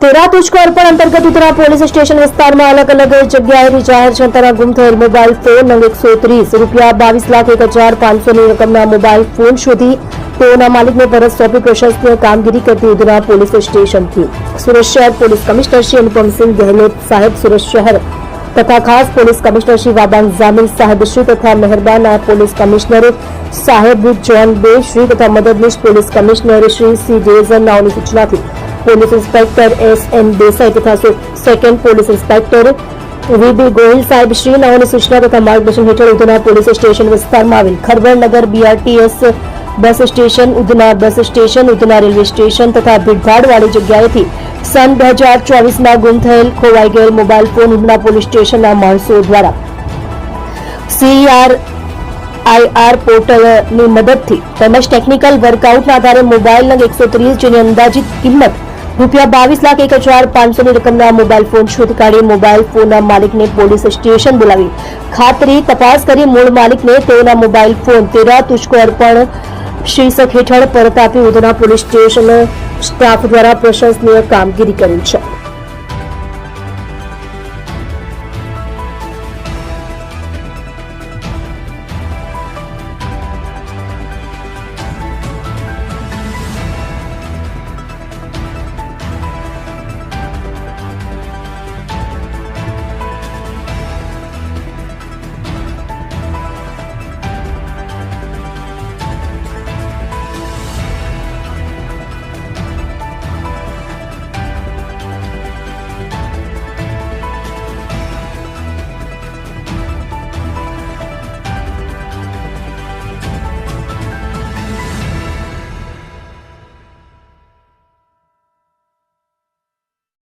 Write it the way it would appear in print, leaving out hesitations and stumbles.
तेरा तुझको अर्पण अंतर्गत उधना पोलीस स्टेशन विस्ताરમાં અલગ અલગ જગ્યાએથી જાહેર જનતાના ગુમ થયેલ મોબાઈલ ફોન નંગ 130 રૂપિયા 22,01,500 ની રકમના મોબાઈલ ફોન શોધી તેઓના માલિકને પરત સોંપી પ્રશંસનીય કામગીરી કરતી ઉધના પોલીસ સ્ટેશનથી સુરત શહેર પોલીસ કમિશનર શ્રી અનુપમસિંહ ગહેલોત સાહેબ, સુરત શહેર તથા ખાસ પોલીસ કમિશનર શ્રી વાબાંગ જામિલ સાહેબ શ્રી તથા મહેરબાન પોલીસ કમિશનર સાહેબ જોન બે શ્રી તથા મદદનીશ પોલીસ કમિશનર શ્રી સી ડેઝન નાઓની સૂચનાથી પોલીસ ઇન્સ્પેક્ટર એસ.એન. દેસાઈ તથા second police inspector V B. Gohil સાહેબ શ્રી નાઓની સૂચના તથા માર્ગદર્શન હેઠળ ઉધના પોલીસ સ્ટેશન વિસ્તારમાં આવેલ ખરવડનગર BRTS bus station, Udhna bus station, Udhna railway station તથા ભીડભાડવાળી જગ્યાએથી સન 2024માં ગુમ થયેલ ખોવાઈ ગયેલ મોબાઈલ ફોન ઉધના પોલીસ સ્ટેશનના માણસો દ્વારા CRIR પોર્ટલની મદદથી તેમજ ટેકનિકલ વર્કઆઉટના આધારે મોબાઈલ નંગ 130 જેની અંદાજિત કિંમત રૂપિયા 22,01,500 ની રકમના મોબાઈલ ફોન શોધી કાઢી મોબાઈલ ફોનના માલિકને પોલીસ સ્ટેશન બોલાવી ખાતરી તપાસ કરી મૂળ માલિકને તેઓના મોબાઈલ ફોન તેરા તુજકો અર્પણ શીર્ષક હેઠળ પરત આપી ઉધના પોલીસ સ્ટેશન સ્ટાફ દ્વારા પ્રશંસનીય કામગીરી કરી છે.